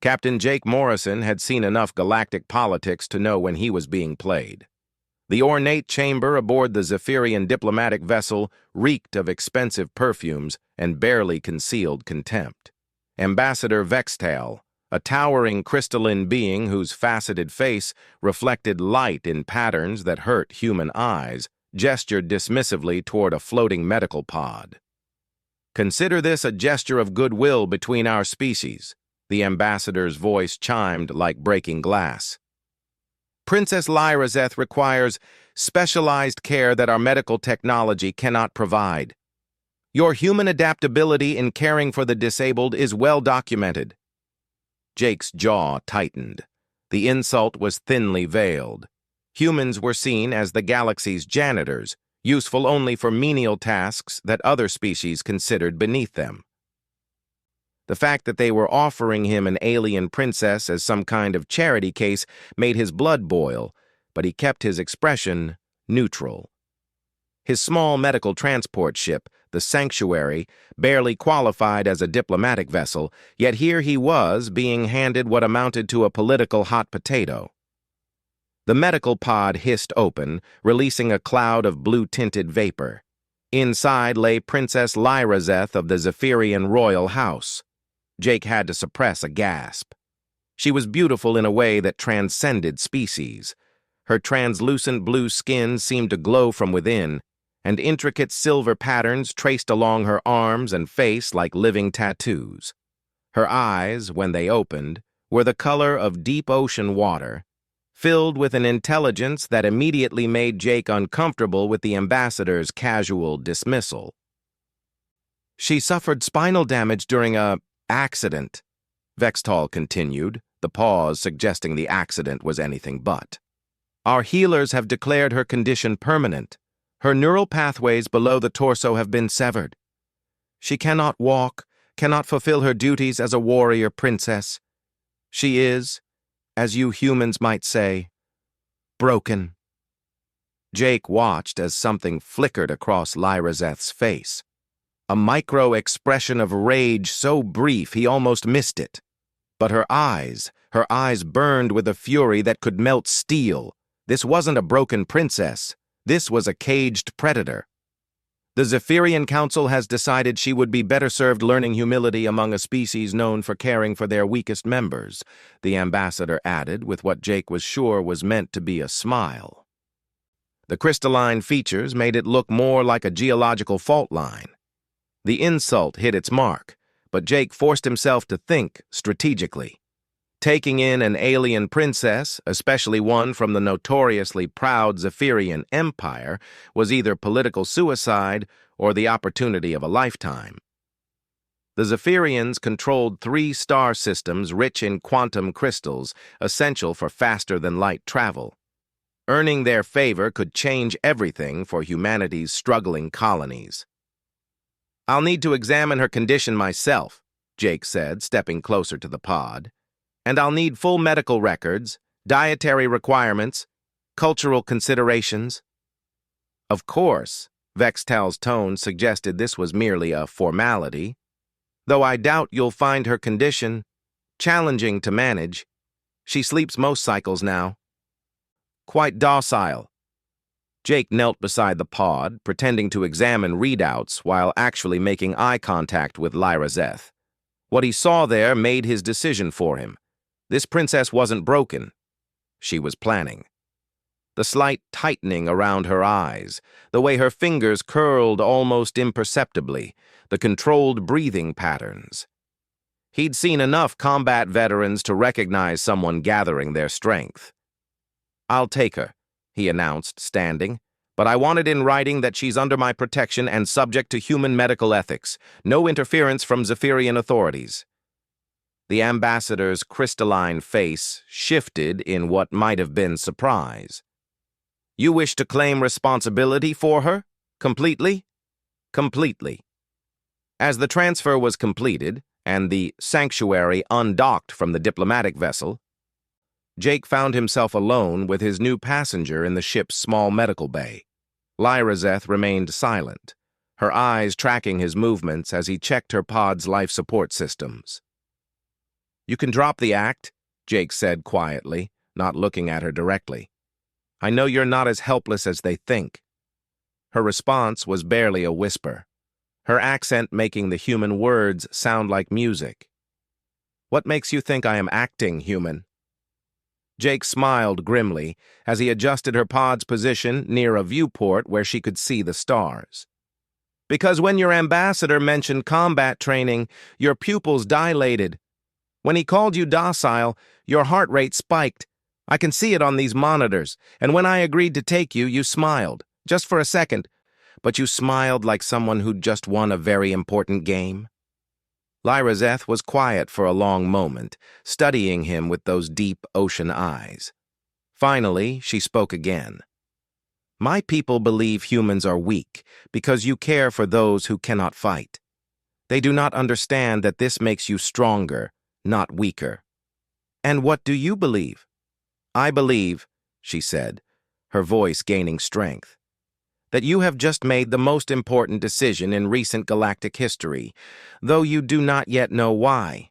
Captain Jake Morrison had seen enough galactic politics to know when he was being played. The ornate chamber aboard the Zephyrian diplomatic vessel reeked of expensive perfumes and barely concealed contempt. Ambassador Vextail, a towering crystalline being whose faceted face reflected light in patterns that hurt human eyes, gestured dismissively toward a floating medical pod. "Consider this a gesture of goodwill between our species," the ambassador's voice chimed like breaking glass. "Princess Lyrazeth requires specialized care that our medical technology cannot provide. Your human adaptability in caring for the disabled is well documented." Jake's jaw tightened. The insult was thinly veiled. Humans were seen as the galaxy's janitors, useful only for menial tasks that other species considered beneath them. The fact that they were offering him an alien princess as some kind of charity case made his blood boil, but he kept his expression neutral. His small medical transport ship, the Sanctuary, barely qualified as a diplomatic vessel, yet here he was being handed what amounted to a political hot potato. The medical pod hissed open, releasing a cloud of blue-tinted vapor. Inside lay Princess Lyrazeth of the Zephyrian royal house. Jake had to suppress a gasp. She was beautiful in a way that transcended species. Her translucent blue skin seemed to glow from within, and intricate silver patterns traced along her arms and face like living tattoos. Her eyes, when they opened, were the color of deep ocean water, filled with an intelligence that immediately made Jake uncomfortable with the ambassador's casual dismissal. "She suffered spinal damage during a accident," Vextal continued, the pause suggesting the accident was anything but. "Our healers have declared her condition permanent. Her neural pathways below the torso have been severed. She cannot walk, cannot fulfill her duties as a warrior princess. She is, as you humans might say, broken." Jake watched as something flickered across Lyrazeth's face. A micro-expression of rage so brief he almost missed it. But her eyes burned with a fury that could melt steel. This wasn't a broken princess. This was a caged predator. "The Zephyrian Council has decided she would be better served learning humility among a species known for caring for their weakest members," the ambassador added with what Jake was sure was meant to be a smile. The crystalline features made it look more like a geological fault line. The insult hit its mark, but Jake forced himself to think strategically. Taking in an alien princess, especially one from the notoriously proud Zephyrian Empire, was either political suicide or the opportunity of a lifetime. The Zephyrians controlled 3 star systems rich in quantum crystals, essential for faster-than-light travel. Earning their favor could change everything for humanity's struggling colonies. "I'll need to examine her condition myself," Jake said, stepping closer to the pod. "And I'll need full medical records, dietary requirements, cultural considerations." Of course, Vextal's tone suggested this was merely a formality. "Though I doubt you'll find her condition challenging to manage. She sleeps most cycles now. Quite docile." Jake knelt beside the pod, pretending to examine readouts while actually making eye contact with Lyrazeth. What he saw there made his decision for him. This princess wasn't broken. She was planning. The slight tightening around her eyes, the way her fingers curled almost imperceptibly, the controlled breathing patterns. He'd seen enough combat veterans to recognize someone gathering their strength. "I'll take her," he announced, standing, "but I want it in writing that she's under my protection and subject to human medical ethics. No interference from Zephyrian authorities." The ambassador's crystalline face shifted in what might have been surprise. "You wish to claim responsibility for her? Completely?" "Completely." As the transfer was completed, and the Sanctuary undocked from the diplomatic vessel, Jake found himself alone with his new passenger in the ship's small medical bay. Lyrazeth remained silent, her eyes tracking his movements as he checked her pod's life support systems. You can drop the act, Jake said quietly, not looking at her directly. I know you're not as helpless as they think. Her response was barely a whisper, her accent making the human words sound like music. What makes you think I am acting human? Jake smiled grimly as he adjusted her pod's position near a viewport where she could see the stars. Because when your ambassador mentioned combat training, your pupils dilated. When he called you docile, your heart rate spiked. I can see it on these monitors, and when I agreed to take you, you smiled, just for a second, but you smiled like someone who'd just won a very important game. Lyrazeth was quiet for a long moment, studying him with those deep ocean eyes. Finally, she spoke again. My people believe humans are weak because you care for those who cannot fight. They do not understand that this makes you stronger, not weaker. And what do you believe? I believe, she said, her voice gaining strength, that you have just made the most important decision in recent galactic history, though you do not yet know why.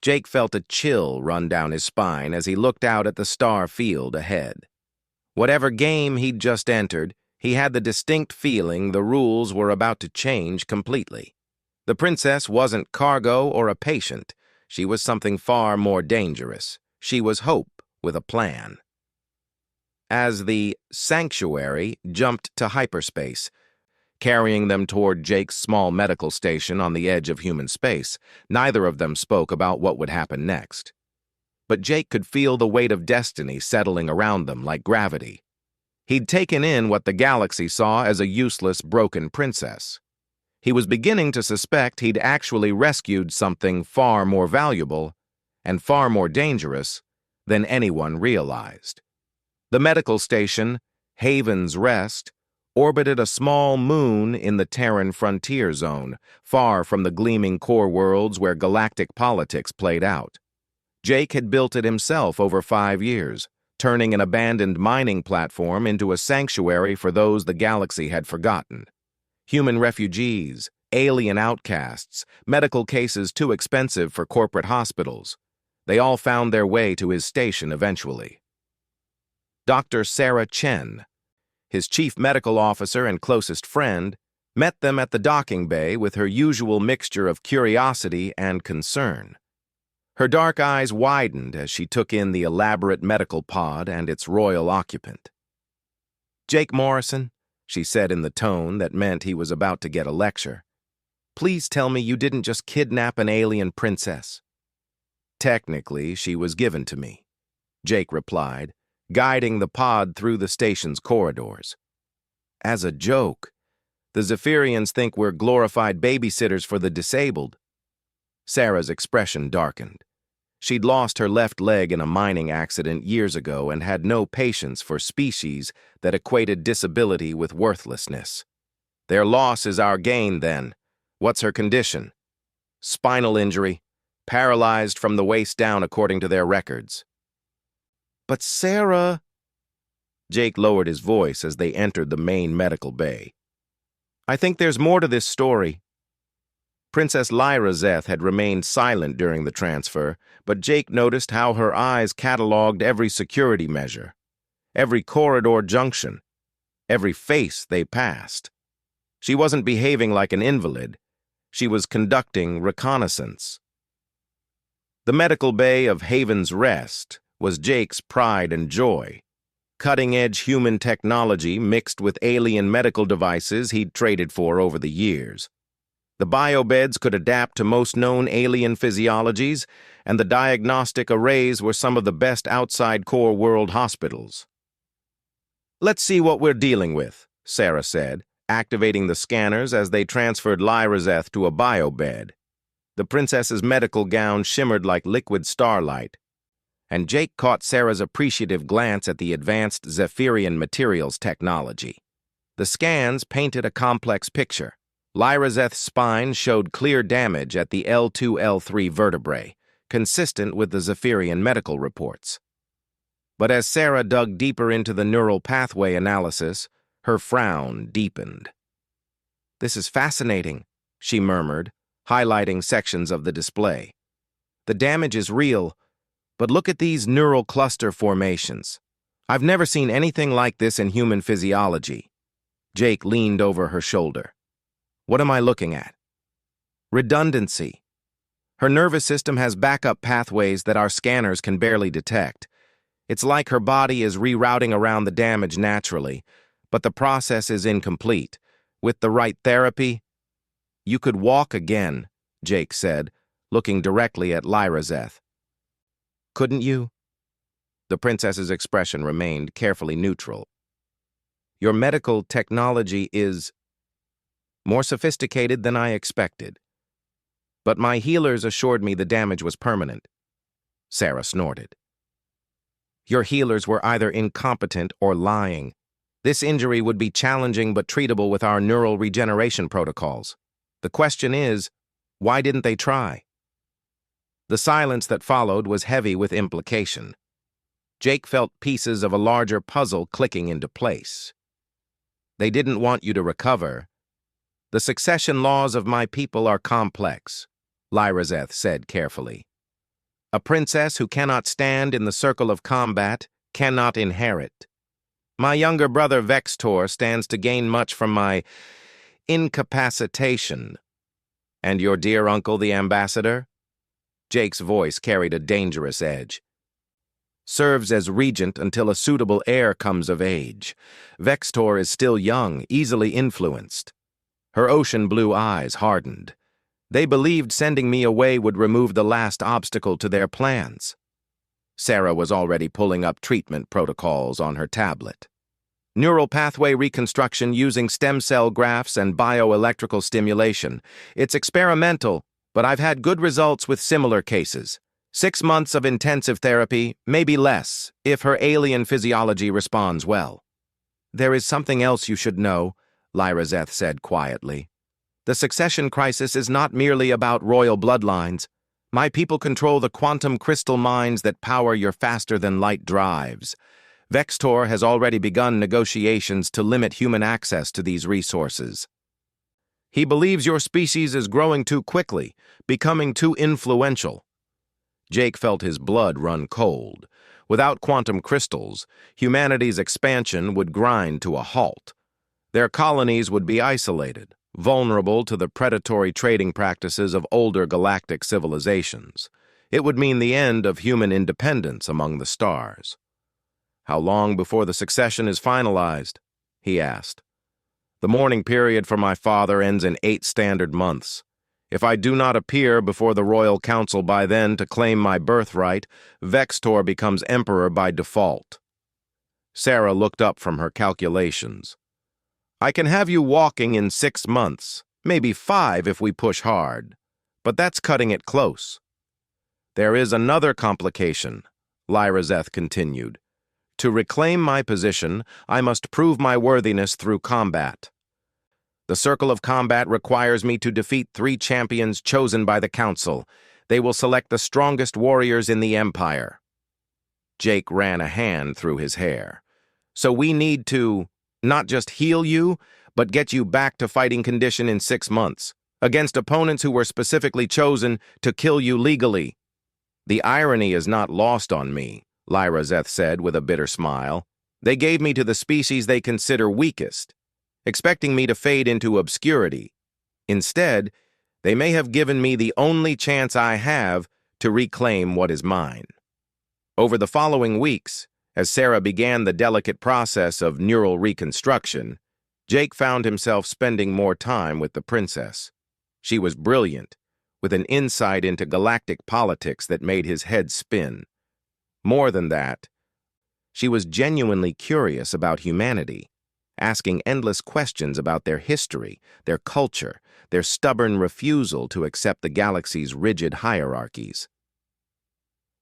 Jake felt a chill run down his spine as he looked out at the star field ahead. Whatever game he'd just entered, he had the distinct feeling the rules were about to change completely. The princess wasn't cargo or a patient. She was something far more dangerous. She was hope with a plan. As the sanctuary jumped to hyperspace, carrying them toward Jake's small medical station on the edge of human space, neither of them spoke about what would happen next. But Jake could feel the weight of destiny settling around them like gravity. He'd taken in what the galaxy saw as a useless, broken princess. He was beginning to suspect he'd actually rescued something far more valuable and far more dangerous than anyone realized. The medical station, Haven's Rest, orbited a small moon in the Terran frontier zone, far from the gleaming core worlds where galactic politics played out. Jake had built it himself over 5 years, turning an abandoned mining platform into a sanctuary for those the galaxy had forgotten. Human refugees, alien outcasts, medical cases too expensive for corporate hospitals. They all found their way to his station eventually. Dr. Sarah Chen, his chief medical officer and closest friend, met them at the docking bay with her usual mixture of curiosity and concern. Her dark eyes widened as she took in the elaborate medical pod and its royal occupant. Jake Morrison, she said in the tone that meant he was about to get a lecture, please tell me you didn't just kidnap an alien princess. Technically, she was given to me, Jake replied, guiding the pod through the station's corridors. As a joke, the Zephyrians think we're glorified babysitters for the disabled. Sarah's expression darkened. She'd lost her left leg in a mining accident years ago and had no patience for species that equated disability with worthlessness. Their loss is our gain, then. What's her condition? Spinal injury, paralyzed from the waist down according to their records. But Sarah... Jake lowered his voice as they entered the main medical bay. I think there's more to this story. Princess Lyrazeth had remained silent during the transfer, but Jake noticed how her eyes cataloged every security measure, every corridor junction, every face they passed. She wasn't behaving like an invalid. She was conducting reconnaissance. The medical bay of Haven's Rest was Jake's pride and joy. Cutting-edge human technology mixed with alien medical devices he'd traded for over the years. The biobeds could adapt to most known alien physiologies, and the diagnostic arrays were some of the best outside core world hospitals. Let's see what we're dealing with, Sarah said, activating the scanners as they transferred Lyrazeth to a biobed. The princess's medical gown shimmered like liquid starlight, and Jake caught Sarah's appreciative glance at the advanced Zephyrian materials technology. The scans painted a complex picture. Lyrazeth's spine showed clear damage at the L2-L3 vertebrae, consistent with the Zephyrian medical reports. But as Sarah dug deeper into the neural pathway analysis, her frown deepened. This is fascinating, she murmured, highlighting sections of the display. The damage is real, but look at these neural cluster formations. I've never seen anything like this in human physiology. Jake leaned over her shoulder. What am I looking at? Redundancy. Her nervous system has backup pathways that our scanners can barely detect. It's like her body is rerouting around the damage naturally, but the process is incomplete. With the right therapy, you could walk again, Jake said, looking directly at Lyrazeth. Couldn't you? The princess's expression remained carefully neutral. Your medical technology is more sophisticated than I expected. But my healers assured me the damage was permanent. Sarah snorted. Your healers were either incompetent or lying. This injury would be challenging but treatable with our neural regeneration protocols. The question is, why didn't they try? The silence that followed was heavy with implication. Jake felt pieces of a larger puzzle clicking into place. They didn't want you to recover. The succession laws of my people are complex, Lyrazeth said carefully. A princess who cannot stand in the circle of combat cannot inherit. My younger brother Vextor stands to gain much from my incapacitation. And your dear uncle the ambassador? Jake's voice carried a dangerous edge. Serves as regent until a suitable heir comes of age. Vextor is still young, easily influenced. Her ocean blue eyes hardened. They believed sending me away would remove the last obstacle to their plans. Sarah was already pulling up treatment protocols on her tablet. Neural pathway reconstruction using stem cell grafts and bioelectrical stimulation. It's experimental, but I've had good results with similar cases. 6 months of intensive therapy, maybe less, if her alien physiology responds well. There is something else you should know, Lyrazeth said quietly. The succession crisis is not merely about royal bloodlines. My people control the quantum crystal mines that power your faster-than-light drives. Vextor has already begun negotiations to limit human access to these resources. He believes your species is growing too quickly, becoming too influential. Jake felt his blood run cold. Without quantum crystals, humanity's expansion would grind to a halt. Their colonies would be isolated, vulnerable to the predatory trading practices of older galactic civilizations. It would mean the end of human independence among the stars. How long before the succession is finalized? He asked. The mourning period for my father ends in 8 standard months. If I do not appear before the Royal Council by then to claim my birthright, Vextor becomes emperor by default. Sarah looked up from her calculations. I can have you walking in 6 months, maybe 5 if we push hard, but that's cutting it close. There is another complication, Lyrazeth continued. To reclaim my position, I must prove my worthiness through combat. The circle of combat requires me to defeat 3 champions chosen by the Council. They will select the strongest warriors in the Empire. Jake ran a hand through his hair. So we need to not just heal you, but get you back to fighting condition in 6 months, against opponents who were specifically chosen to kill you legally. The irony is not lost on me, Lyrazeth said with a bitter smile. They gave me to the species they consider weakest, expecting me to fade into obscurity. Instead, they may have given me the only chance I have to reclaim what is mine. Over the following weeks, as Sarah began the delicate process of neural reconstruction, Jake found himself spending more time with the princess. She was brilliant, with an insight into galactic politics that made his head spin. More than that, she was genuinely curious about humanity, asking endless questions about their history, their culture, their stubborn refusal to accept the galaxy's rigid hierarchies.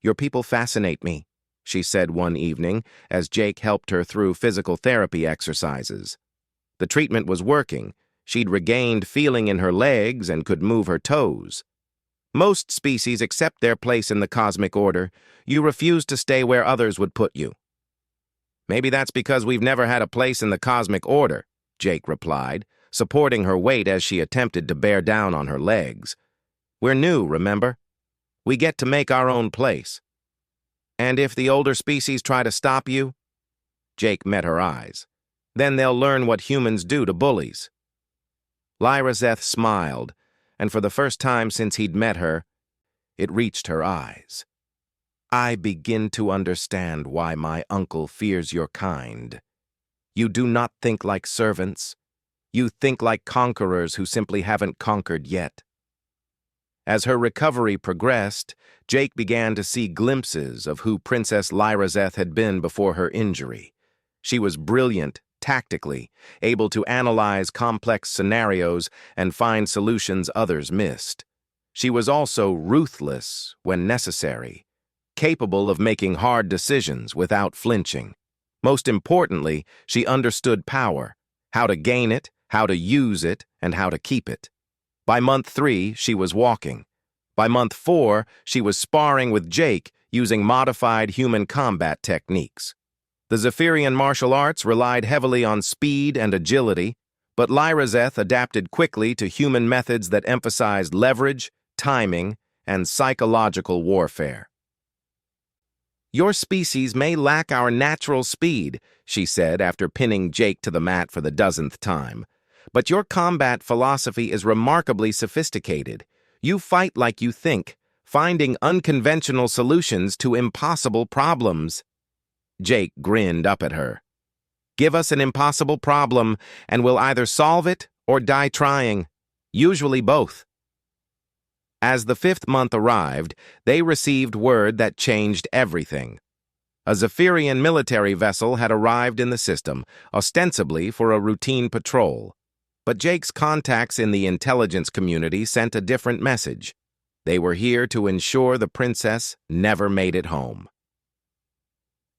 Your people fascinate me, she said one evening as Jake helped her through physical therapy exercises. The treatment was working. She'd regained feeling in her legs and could move her toes. Most species accept their place in the cosmic order. You refuse to stay where others would put you. Maybe that's because we've never had a place in the cosmic order, Jake replied, supporting her weight as she attempted to bear down on her legs. We're new, remember? We get to make our own place. And if the older species try to stop you? Jake met her eyes. Then they'll learn what humans do to bullies. Lyrazeth smiled, and for the first time since he'd met her, it reached her eyes. I begin to understand why my uncle fears your kind. You do not think like servants. You think like conquerors who simply haven't conquered yet. As her recovery progressed, Jake began to see glimpses of who Princess Lyrazeth had been before her injury. She was brilliant, tactically, able to analyze complex scenarios and find solutions others missed. She was also ruthless when necessary, capable of making hard decisions without flinching. Most importantly, she understood power, how to gain it, how to use it, and how to keep it. By month 3, she was walking. By month 4, she was sparring with Jake using modified human combat techniques. The Zephyrian martial arts relied heavily on speed and agility, but Lyrazeth adapted quickly to human methods that emphasized leverage, timing, and psychological warfare. Your species may lack our natural speed, she said after pinning Jake to the mat for the dozenth time. But your combat philosophy is remarkably sophisticated. You fight like you think, finding unconventional solutions to impossible problems. Jake grinned up at her. Give us an impossible problem, and we'll either solve it or die trying. Usually both. As the 5th month arrived, they received word that changed everything. A Zephyrian military vessel had arrived in the system, ostensibly for a routine patrol. But Jake's contacts in the intelligence community sent a different message. They were here to ensure the princess never made it home.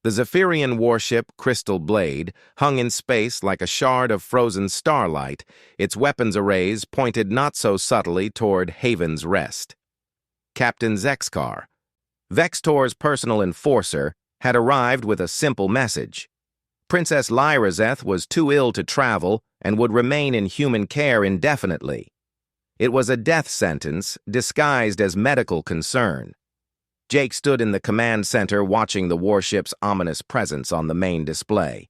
The Zephyrian warship Crystal Blade hung in space like a shard of frozen starlight, its weapons arrays pointed not so subtly toward Haven's Rest. Captain Zexkar, Vextor's personal enforcer, had arrived with a simple message. Princess Lyrazeth was too ill to travel and would remain in human care indefinitely. It was a death sentence disguised as medical concern. Jake stood in the command center watching the warship's ominous presence on the main display.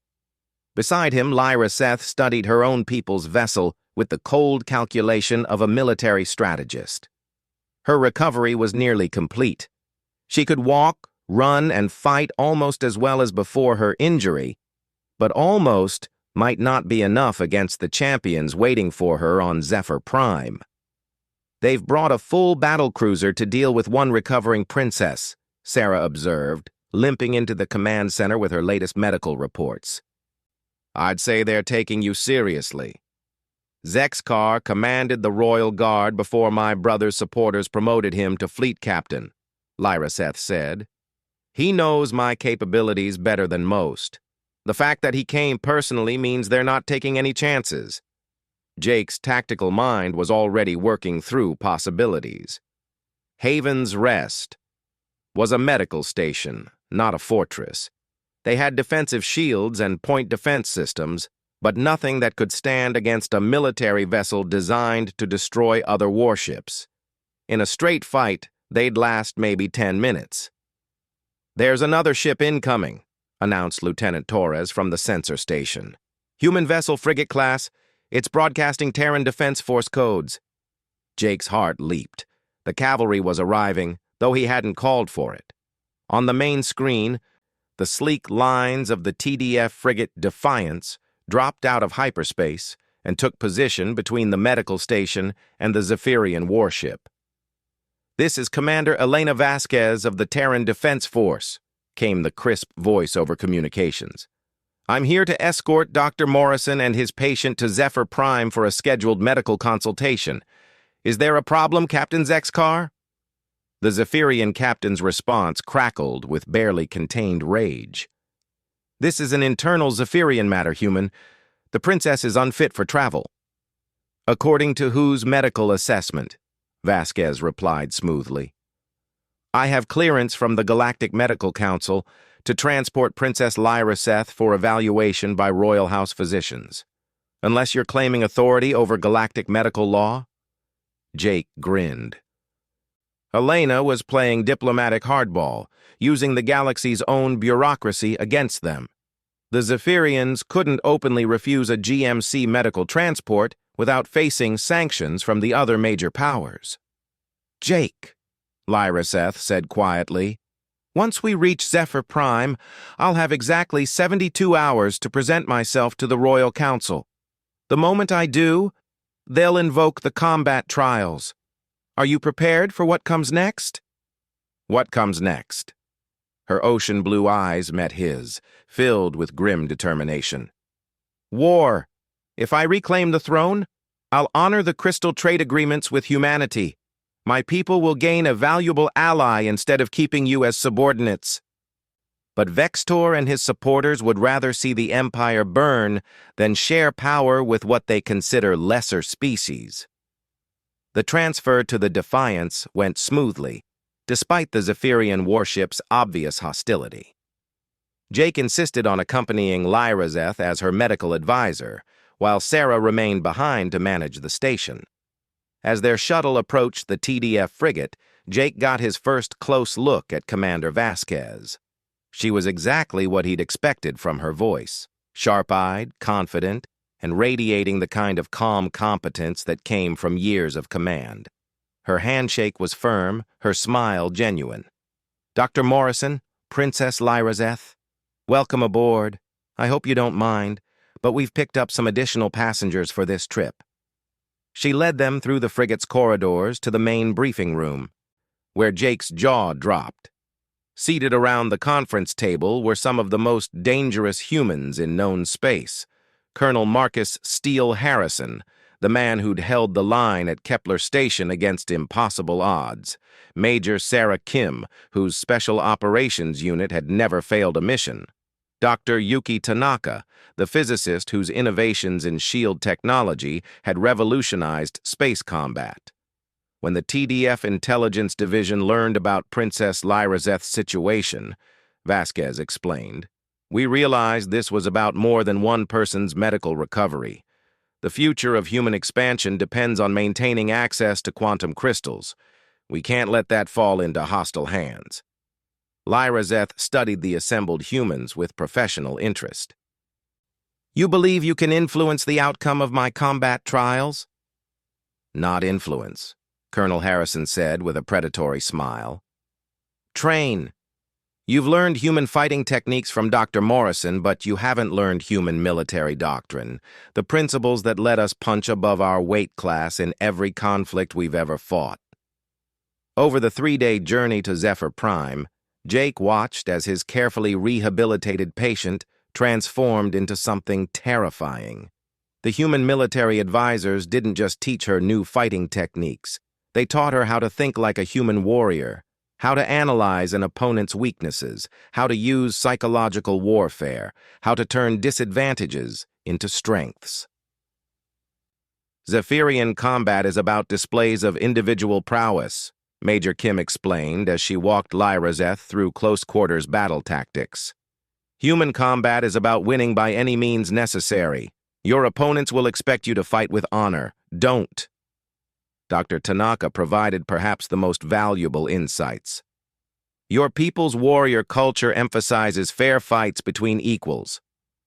Beside him, Lyrazeth studied her own people's vessel with the cold calculation of a military strategist. Her recovery was nearly complete. She could walk, run, and fight almost as well as before her injury, but almost might not be enough against the champions waiting for her on Zephyr Prime. They've brought a full battlecruiser to deal with one recovering princess, Sarah observed, limping into the command center with her latest medical reports. I'd say they're taking you seriously. Zexkar commanded the Royal Guard before my brother's supporters promoted him to fleet captain, Lyrazeth said. He knows my capabilities better than most. The fact that he came personally means they're not taking any chances. Jake's tactical mind was already working through possibilities. Haven's Rest was a medical station, not a fortress. They had defensive shields and point defense systems, but nothing that could stand against a military vessel designed to destroy other warships. In a straight fight, they'd last maybe 10 minutes. There's another ship incoming, announced Lieutenant Torres from the sensor station. Human vessel frigate class. It's broadcasting Terran Defense Force codes. Jake's heart leaped. The cavalry was arriving, though he hadn't called for it. On the main screen, the sleek lines of the TDF frigate Defiance dropped out of hyperspace and took position between the medical station and the Zephyrian warship. This is Commander Elena Vasquez of the Terran Defense Force, came the crisp voice over communications. I'm here to escort Dr. Morrison and his patient to Zephyr Prime for a scheduled medical consultation. Is there a problem, Captain Zexkar? The Zephyrian captain's response crackled with barely contained rage. This is an internal Zephyrian matter, human. The princess is unfit for travel. According to whose medical assessment? Vasquez replied smoothly. I have clearance from the Galactic Medical Council to transport Princess Lyrazeth for evaluation by Royal House physicians. Unless you're claiming authority over galactic medical law? Jake grinned. Elena was playing diplomatic hardball, using the galaxy's own bureaucracy against them. The Zephyrians couldn't openly refuse a GMC medical transport without facing sanctions from the other major powers. "Jake," Lyraseth said quietly, "once we reach Zephyr Prime, I'll have exactly 72 hours to present myself to the Royal Council. The moment I do, they'll invoke the combat trials. Are you prepared for what comes next?" What comes next? Her ocean blue eyes met his, filled with grim determination. "War. If I reclaim the throne, I'll honor the crystal trade agreements with humanity. My people will gain a valuable ally instead of keeping you as subordinates." But Vextor and his supporters would rather see the Empire burn than share power with what they consider lesser species. The transfer to the Defiance went smoothly, despite the Zephyrian warship's obvious hostility. Jake insisted on accompanying Lyraseth as her medical advisor, while Sarah remained behind to manage the station. As their shuttle approached the TDF frigate, Jake got his first close look at Commander Vasquez. She was exactly what he'd expected from her voice, sharp-eyed, confident, and radiating the kind of calm competence that came from years of command. Her handshake was firm, her smile genuine. "Dr. Morrison, Princess Lyraseth, welcome aboard. I hope you don't mind, but we've picked up some additional passengers for this trip." She led them through the frigate's corridors to the main briefing room, where Jake's jaw dropped. Seated around the conference table were some of the most dangerous humans in known space. Colonel Marcus Steele Harrison, the man who'd held the line at Kepler Station against impossible odds. Major Sarah Kim, whose Special Operations Unit had never failed a mission. Dr. Yuki Tanaka, the physicist whose innovations in shield technology had revolutionized space combat. When the TDF Intelligence Division learned about Princess Lyraseth's situation, Vasquez explained, "We realized this was about more than one person's medical recovery. The future of human expansion depends on maintaining access to quantum crystals. We can't let that fall into hostile hands." Lyraseth studied the assembled humans with professional interest. "You believe you can influence the outcome of my combat trials?" "Not influence," Colonel Harrison said with a predatory smile. "Train. You've learned human fighting techniques from Dr. Morrison, but you haven't learned human military doctrine, the principles that let us punch above our weight class in every conflict we've ever fought." Over the 3-day journey to Zephyr Prime, Jake watched as his carefully rehabilitated patient transformed into something terrifying. The human military advisors didn't just teach her new fighting techniques. They taught her how to think like a human warrior, how to analyze an opponent's weaknesses, how to use psychological warfare, how to turn disadvantages into strengths. "Zephyrian combat is about displays of individual prowess," Major Kim explained as she walked Lyraseth through close-quarters battle tactics. "Human combat is about winning by any means necessary. Your opponents will expect you to fight with honor. Don't." Dr. Tanaka provided perhaps the most valuable insights. "Your people's warrior culture emphasizes fair fights between equals.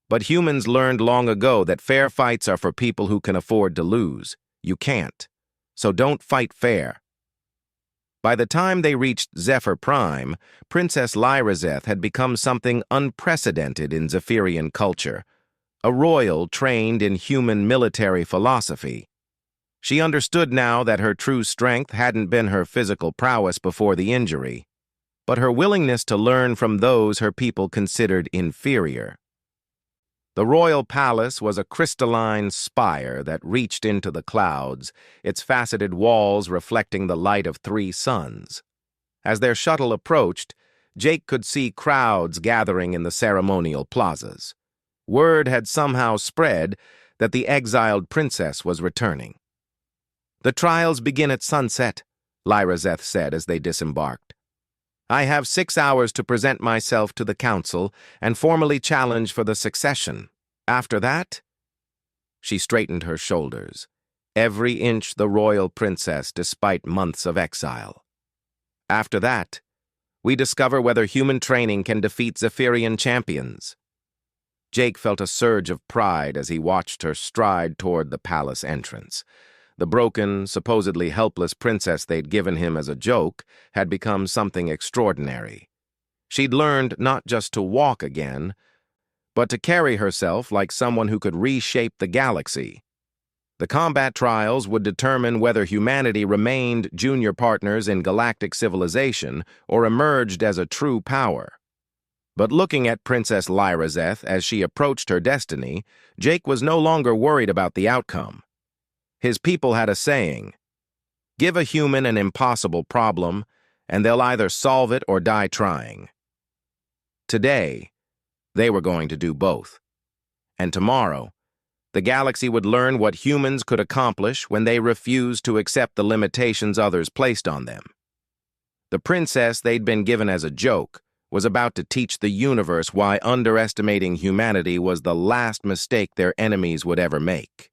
But humans learned long ago that fair fights are for people who can afford to lose. You can't. So don't fight fair." By the time they reached Zephyr Prime, Princess Lyraseth had become something unprecedented in Zephyrian culture, a royal trained in human military philosophy. She understood now that her true strength hadn't been her physical prowess before the injury, but her willingness to learn from those her people considered inferior. The royal palace was a crystalline spire that reached into the clouds, its faceted walls reflecting the light of 3 suns. As their shuttle approached, Jake could see crowds gathering in the ceremonial plazas. Word had somehow spread that the exiled princess was returning. "The trials begin at sunset," Lyraseth said as they disembarked. "I have 6 hours to present myself to the council and formally challenge for the succession. After that—" She straightened her shoulders, every inch the royal princess despite months of exile. After that, we discover whether human training can defeat Zephyrian champions. Jake felt a surge of pride as he watched her stride toward the palace entrance. The broken, supposedly helpless princess they'd given him as a joke had become something extraordinary. She'd learned not just to walk again, but to carry herself like someone who could reshape the galaxy. The combat trials would determine whether humanity remained junior partners in galactic civilization or emerged as a true power. But looking at Princess Lyrazeth as she approached her destiny, Jake was no longer worried about the outcome. His people had a saying, "Give a human an impossible problem, and they'll either solve it or die trying." Today, they were going to do both. And tomorrow, the galaxy would learn what humans could accomplish when they refused to accept the limitations others placed on them. The princess they'd been given as a joke was about to teach the universe why underestimating humanity was the last mistake their enemies would ever make.